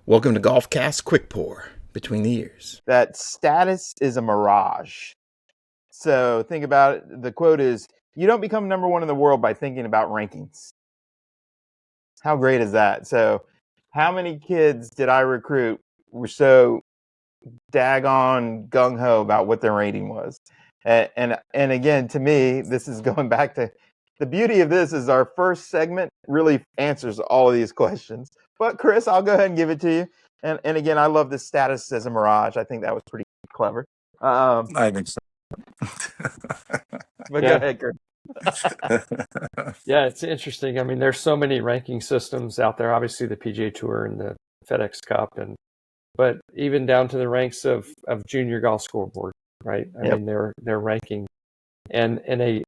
Welcome to Golfcast Quick Pour Between the Years. That status is a mirage. So think about it. The quote is, you don't become number one in the world by thinking about rankings. How great is that? So how many kids did I recruit were so daggone gung-ho about what their rating was? And again, to me, this is going back to the beauty of this is our first segment really answers all of these questions. But Chris, I'll go ahead and give it to you. And again, I love this status as a mirage. I think that was pretty clever. I think so. But go ahead, Chris. Yeah, it's interesting. I mean, there's so many ranking systems out there. Obviously, the PGA Tour and the FedEx Cup, but even down to the ranks of Junior Golf Scoreboard, right? I mean, they're ranking, and a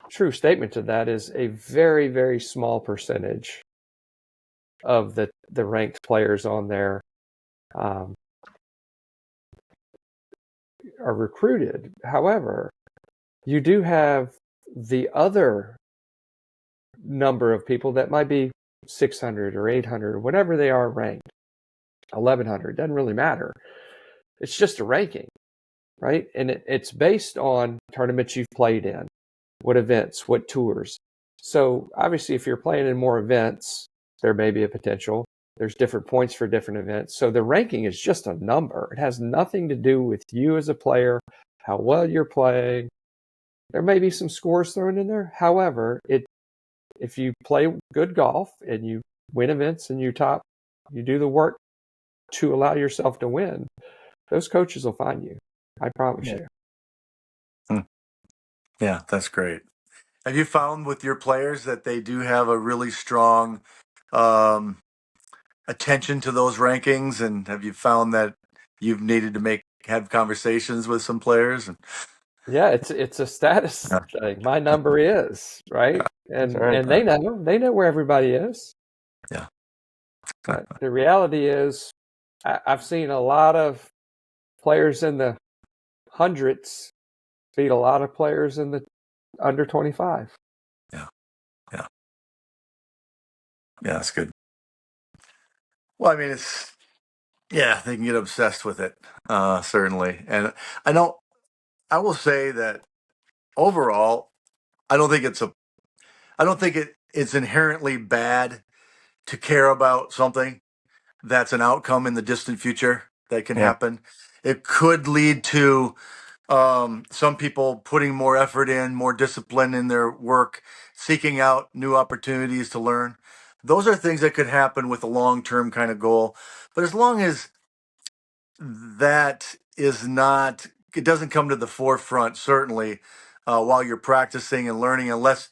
true statement to that is a very, very small percentage of the ranked players on there are recruited. However, you do have the other number of people that might be 600 or 800 or whatever they are ranked, 1100, doesn't really matter. It's just a ranking, right? And it's based on tournaments you've played in, what events, what tours. So obviously if you're playing in more events, there may be a potential. There's different points for different events. So the ranking is just a number. It has nothing to do with you as a player, how well you're playing. There may be some scores thrown in there. However, if you play good golf and you win events and you do the work to allow yourself to win, those coaches will find you. I promise you. Yeah, that's great. Have you found with your players that they do have a really strong attention to those rankings? And have you found that you've needed to have conversations with some players? Yeah, it's a status thing. My number is right, and they know where everybody is. Yeah. But the reality is, I've seen a lot of players in the hundreds beat a lot of players in the under 25. Yeah, that's good. Well, I mean, they can get obsessed with it, certainly. And I will say that overall, I don't think it's inherently bad to care about something that's an outcome in the distant future that can happen. It could lead to some people putting more effort in, more discipline in their work, seeking out new opportunities to learn. Those are things that could happen with a long-term kind of goal. But as long as that is not, it doesn't come to the forefront, certainly, while you're practicing and learning, unless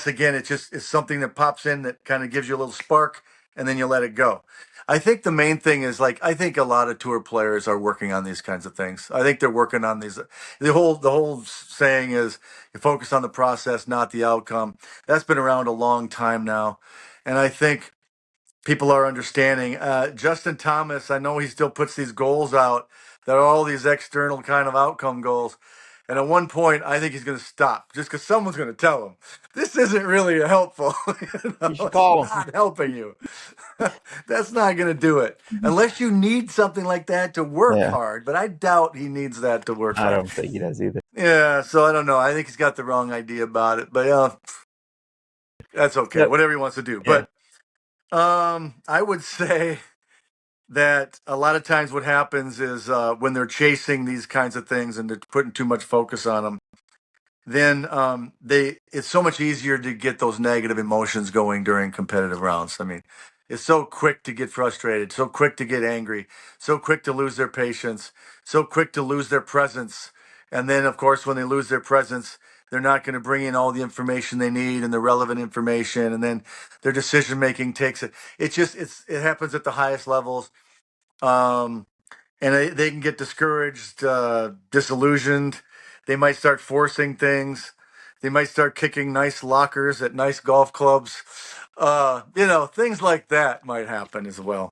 again, it's something that pops in that kind of gives you a little spark and then you let it go. I think the main thing is I think a lot of tour players are working on these kinds of things. I think they're working on these. The whole saying is you focus on the process, not the outcome. That's been around a long time now. And I think people are understanding. Justin Thomas, I know he still puts these goals out that are all these external kind of outcome goals. And at one point, I think he's going to stop just because someone's going to tell him, this isn't really helpful. You should call him. It's not helping you. That's not going to do it. Unless you need something like that to work hard. But I doubt he needs that to work hard. I don't think he does either. Yeah, so I don't know. I think he's got the wrong idea about it. But that's okay. Whatever he wants to do. Yeah. But I would say that a lot of times what happens is when they're chasing these kinds of things and they're putting too much focus on them, then it's so much easier to get those negative emotions going during competitive rounds. I mean, it's so quick to get frustrated, so quick to get angry, so quick to lose their patience, so quick to lose their presence. And then, of course, when they lose their presence, they're not going to bring in all the information they need and the relevant information. And then their decision-making takes it. It happens at the highest levels. And they can get discouraged, disillusioned. They might start forcing things. They might start kicking nice lockers at nice golf clubs. Things like that might happen as well.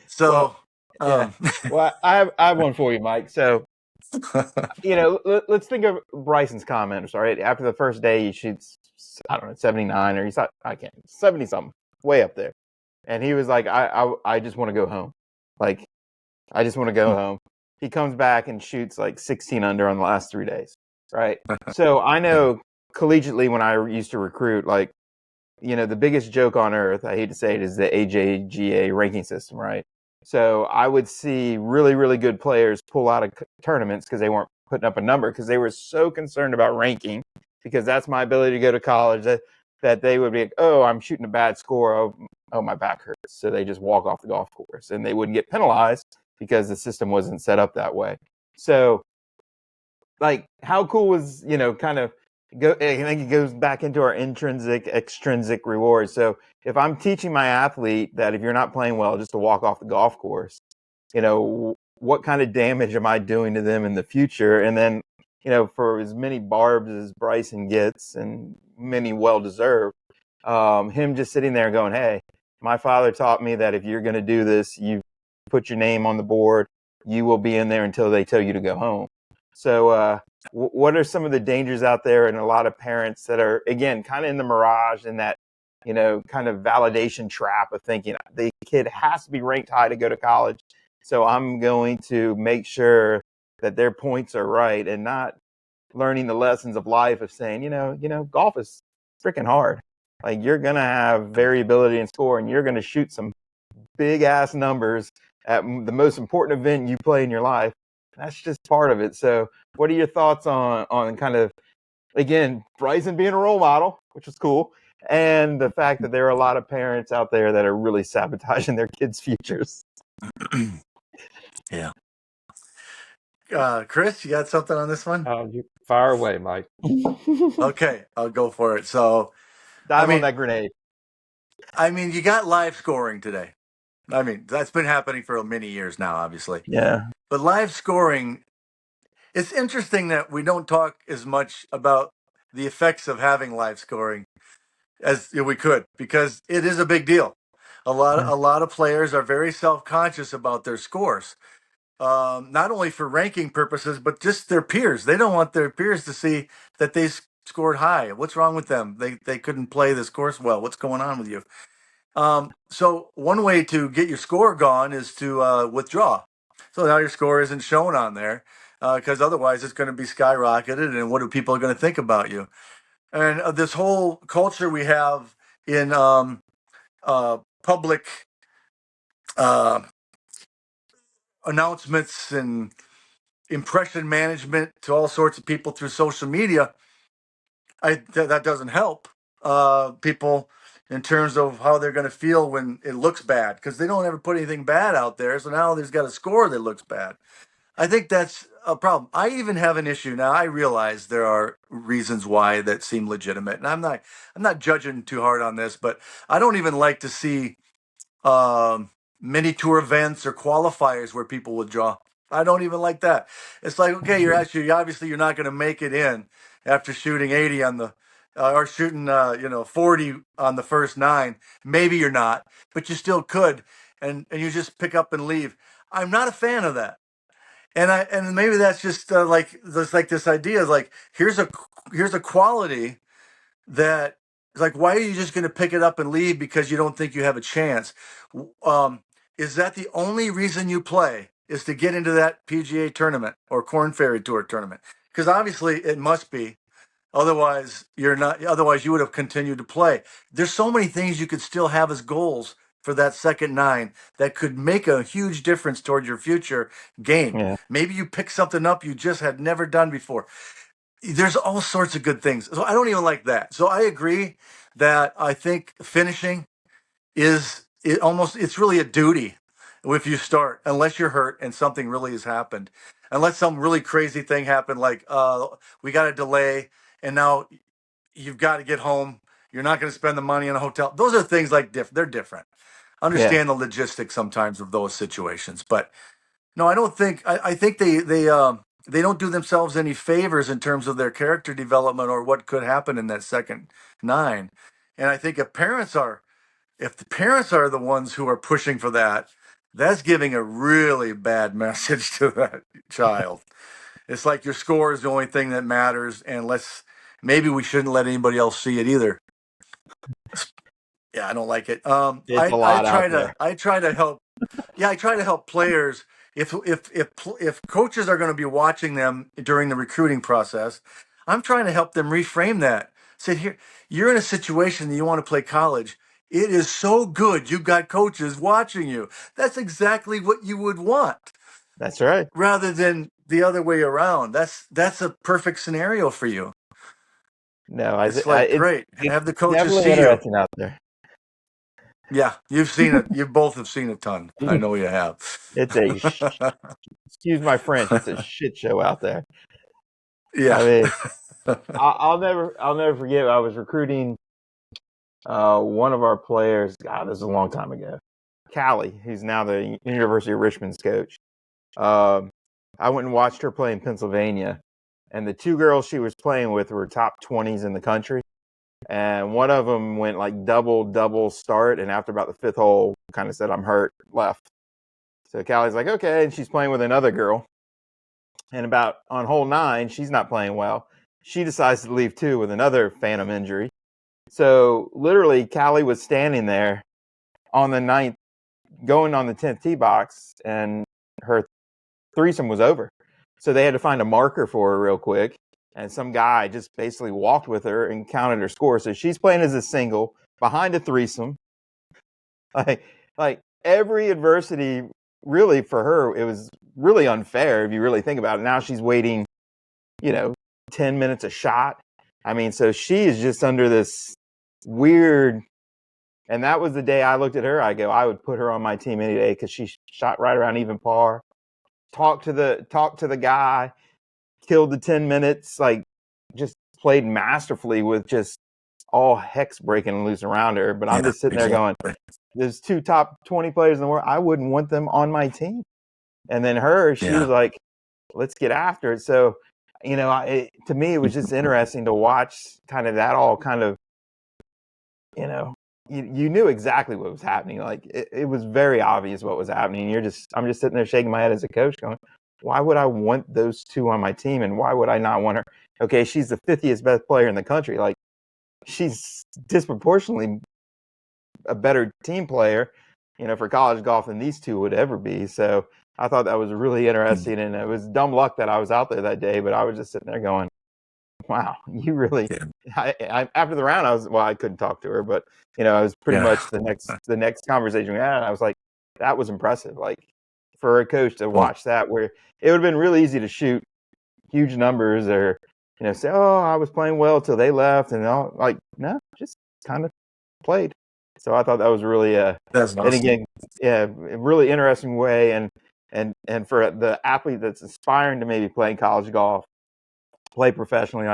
So, Well, I have one for you, Mike. So, let's think of Bryson's comments. All right, after the first day, he shoots, I don't know, 79, or he's not, I can't, 70 something, way up there. and he was like, I just want to go home. Like, I just want to go home. He comes back and shoots like 16 under on the last 3 days, right? So I know collegiately when I used to recruit, like, the biggest joke on earth, I hate to say it, is the AJGA ranking system, right? So I would see really, really good players pull out of tournaments because they weren't putting up a number because they were so concerned about ranking, because that's my ability to go to college, that they would be like, oh, I'm shooting a bad score. Oh, my back hurts. So they just walk off the golf course and they wouldn't get penalized because the system wasn't set up that way. So, like, how cool was, kind of I think it goes back into our intrinsic, extrinsic rewards. So if I'm teaching my athlete that if you're not playing well, just to walk off the golf course, what kind of damage am I doing to them in the future? And then, for as many barbs as Bryson gets, and many well-deserved, him just sitting there going, hey, my father taught me that if you're going to do this, you put your name on the board, you will be in there until they tell you to go home. So, what are some of the dangers out there, and a lot of parents that are, again, kind of in the mirage, in that, kind of validation trap of thinking the kid has to be ranked high to go to college, so I'm going to make sure that their points are right, and not learning the lessons of life of saying, golf is freaking hard. Like, you're going to have variability in score, and you're going to shoot some big ass numbers at the most important event you play in your life. That's just part of it. So what are your thoughts on kind of, again, Bryson being a role model, which is cool, and the fact that there are a lot of parents out there that are really sabotaging their kids' futures? Yeah. Chris, you got something on this one? You fire away, Mike. Okay, I'll go for it. So, Dive on that grenade. You got live scoring today. That's been happening for many years now, obviously. Yeah. But live scoring, it's interesting that we don't talk as much about the effects of having live scoring as we could, because it is a big deal. A lot of players are very self-conscious about their scores, not only for ranking purposes, but just their peers. They don't want their peers to see that they scored high. What's wrong with them? They couldn't play this course well. What's going on with you? So one way to get your score gone is to withdraw. So now your score isn't shown on there, because otherwise it's going to be skyrocketed. And what are people going to think about you? And this whole culture we have in public announcements and impression management to all sorts of people through social media, that doesn't help people in terms of how they're going to feel when it looks bad, because they don't ever put anything bad out there. So now there's got a score that looks bad. I think that's a problem. I even have an issue now. I realize there are reasons why that seem legitimate, and I'm not judging too hard on this, but I don't even like to see mini tour events or qualifiers where people withdraw. I don't even like that. It's like, okay, obviously you're not going to make it in after shooting 80 on the or shooting 40 on the first 9. Maybe you're not, but you still could, and you just pick up and leave. I'm not a fan of that. And maybe that's just like this idea is like, here's a quality that is like, why are you just going to pick it up and leave because you don't think you have a chance? Is that the only reason you play, is to get into that PGA tournament or Corn Ferry Tour tournament? Because obviously it must be. Otherwise, you're not. Otherwise, you would have continued to play. There's so many things you could still have as goals for that second 9 that could make a huge difference toward your future game. Yeah. Maybe you pick something up you just had never done before. There's all sorts of good things. So I don't even like that. So I agree that I think finishing it's really a duty if you start, unless you're hurt and something really has happened. Unless some really crazy thing happened, like we got a delay and now you've got to get home. You're not going to spend the money on a hotel. Those are things like they're different. Understand the logistics sometimes of those situations, but no, I don't think. I think they don't do themselves any favors in terms of their character development or what could happen in that second 9. And I think if the parents are the ones who are pushing for that, that's giving a really bad message to that child. It's like your score is the only thing that matters, and maybe we shouldn't let anybody else see it either. Yeah, I don't like it. It's a lot out there. I try to help. Yeah, I try to help players. If coaches are going to be watching them during the recruiting process, I'm trying to help them reframe that. Say, here, you're in a situation that you want to play college. It is so good you got coaches watching you. That's exactly what you would want, That's right. rather than the other way around. That's a perfect scenario for you. No, It's like, it's great, have the coaches definitely see you. interesting out there. Yeah, you've seen it. You both have seen a ton. I know you have. It's excuse my French, it's a shit show out there. Yeah. I mean, I'll never forget. I was recruiting one of our players. God, this is a long time ago. Callie, who's now the University of Richmond's coach. I went and watched her play in Pennsylvania, and the two girls she was playing with were top 20s in the country. And one of them went like double start, and after about the fifth hole, kind of said, "I'm hurt," left. So Callie's like, "Okay," and she's playing with another girl. And about on hole 9, she's not playing well. She decides to leave too with another phantom injury. So literally, Callie was standing there on the 9th, going on the 10th tee box, and her threesome was over. So they had to find a marker for her real quick. And some guy just basically walked with her and counted her score. So she's playing as a single behind a threesome. Like every adversity, really for her, it was really unfair if you really think about it. Now she's waiting, 10 minutes a shot. I mean, so she is just under this weird. And that was the day I looked at her. I would put her on my team any day because she shot right around even par. Talked to the guy. Killed the 10 minutes, like just played masterfully with just all hex breaking loose around her. But I'm just sitting there going, there's 2 top 20 players in the world. I wouldn't want them on my team. And then she was like, let's get after it. So, to me, it was just interesting to watch kind of that all kind of, you knew exactly what was happening. Like it was very obvious what was happening. I'm just sitting there shaking my head as a coach going, why would I want those 2 on my team? And why would I not want her? Okay, she's the 50th best player in the country. Like, she's disproportionately a better team player, for college golf than these 2 would ever be. So I thought that was really interesting. And it was dumb luck that I was out there that day, but I was just sitting there going, wow, you really, I after the round, I couldn't talk to her, but, it was pretty much the next conversation we had. I was like, that was impressive. Like, for a coach to watch that, where it would have been really easy to shoot huge numbers or, say, oh, I was playing well till they left. And like, no, just kind of played. So I thought that was really, That's awesome. And again, a really interesting way. And for the athlete that's aspiring to maybe play college golf, play professionally,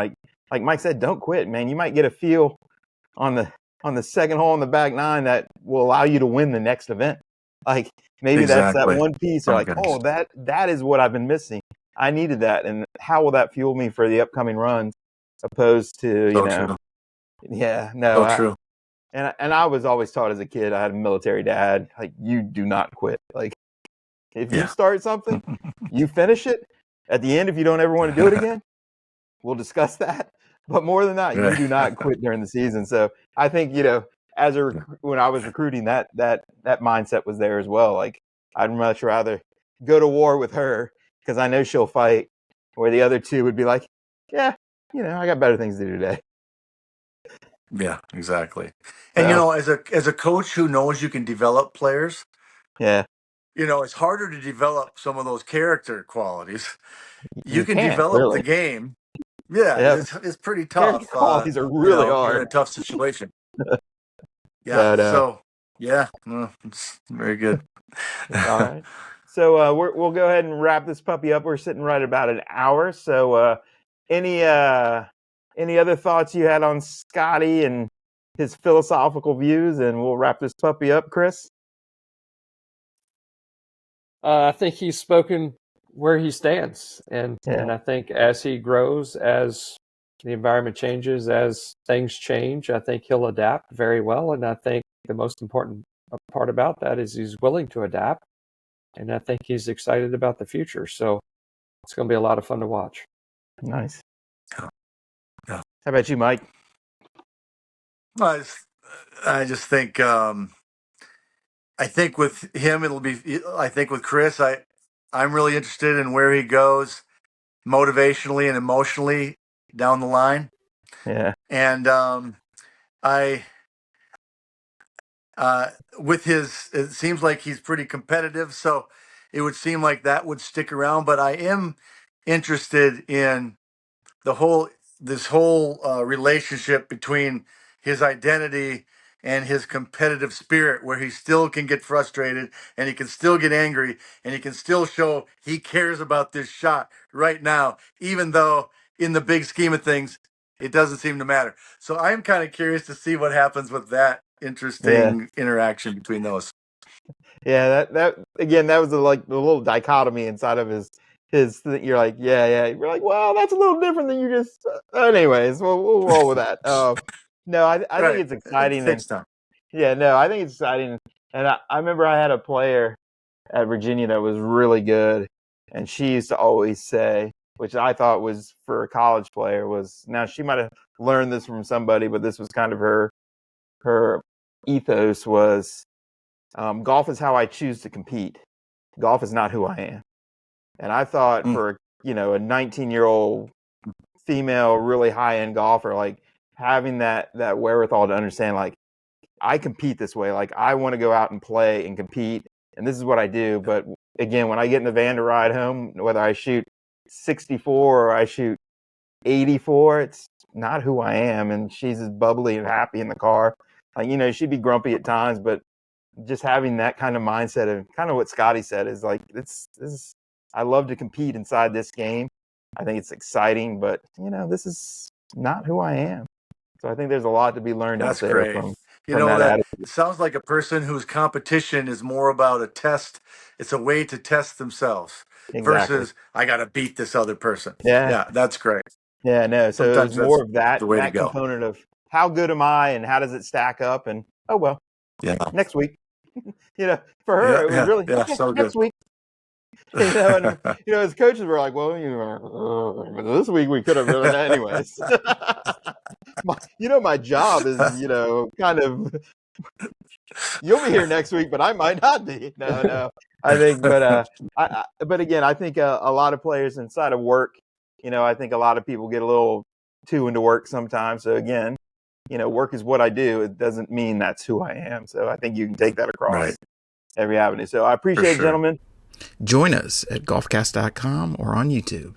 like Mike said, don't quit, man. You might get a feel on the second hole in the back 9 that will allow you to win the next event. Like, maybe that's that one piece. Or like, oh, that is what I've been missing. I needed that, and how will that fuel me for the upcoming runs? Opposed to true. Yeah, no, true. And I was always taught as a kid. I had a military dad. Like, you do not quit. Like, if you start something, you finish it. At the end, if you don't ever want to do it again, we'll discuss that. But more than that, you do not quit during the season. So I think when I was recruiting, that mindset was there as well. Like, I'd much rather go to war with her because I know she'll fight, where the other 2 would be like, yeah, I got better things to do today. Yeah, exactly. And as a coach who knows you can develop players, it's harder to develop some of those character qualities. You can develop really the game. Yeah, it's pretty tough. Qualities are really hard. You're in a tough situation. Yeah. So it's very good. All right. So we'll go ahead and wrap this puppy up. We're sitting right about an hour. So any other thoughts you had on Scotty and his philosophical views, and we'll wrap this puppy up, Chris? I think he's spoken where he stands, and I think as he grows, as the environment changes, as things change, I think he'll adapt very well. And I think the most important part about that is he's willing to adapt, and I think he's excited about the future. So it's going to be a lot of fun to watch. Nice. Yeah. How about you, Mike? Well, I just think I think with him it'll be. I think with Chris, I'm really interested in where he goes motivationally and emotionally down the line. Yeah. And I with his, it seems like he's pretty competitive, so it would seem like that would stick around. But I am interested in the whole this whole relationship between his identity and his competitive spirit, where he still can get frustrated and he can still get angry and he can still show he cares about this shot right now, even though in the big scheme of things it doesn't seem to matter. So I'm kind of curious to see what happens with that Yeah. interesting interaction between those. Yeah, that again, that was like the little dichotomy inside of his. You're like, yeah. You're like, well, that's a little different than you just. Anyways, we'll roll with that. No, I think Right, it's it exciting, and takes time. yeah, no, I think it's exciting, and I remember I had a player at Virginia that was really good, and she used to always say, which I thought was for a college player was now she might have learned this from somebody, but this was kind of her ethos was. Golf is how I choose to compete. Golf is not who I am. And I thought for, a 19-year-old female, really high-end golfer, like having that wherewithal to understand, like, I compete this way. Like, I want to go out and play and compete, and this is what I do. But again, when I get in the van to ride home, whether I shoot 64 or I shoot 84, it's not who I am. And she's as bubbly and happy in the car. Like, she'd be grumpy at times, but just having that kind of mindset of kind of what Scotty said is like, I love to compete inside this game. I think it's exciting, but this is not who I am. So I think there's a lot to be learned out That's there great. from that That attitude. sounds like a person whose competition is more about a test. It's a way to test themselves Exactly. versus I got to beat this other person. Yeah. Yeah, that's great. Yeah. No. So it was Sometimes that's more of that the way to go. component of how good am I and how does it stack up, and oh well, Yeah. next week. For her Yeah. it was Yeah. really Yeah. okay, So good. next week. And as coaches were like, well, but this week we could have really anyways. My job is, kind of, you'll be here next week, but I might not be. No, I think, but again, I think a lot of players inside of work, I think a lot of people get a little too into work sometimes. So again, work is what I do. It doesn't mean that's who I am. So I think you can take that across Right. every avenue. So I For appreciate it, sure. gentlemen. Join us at golfcast.com or on YouTube.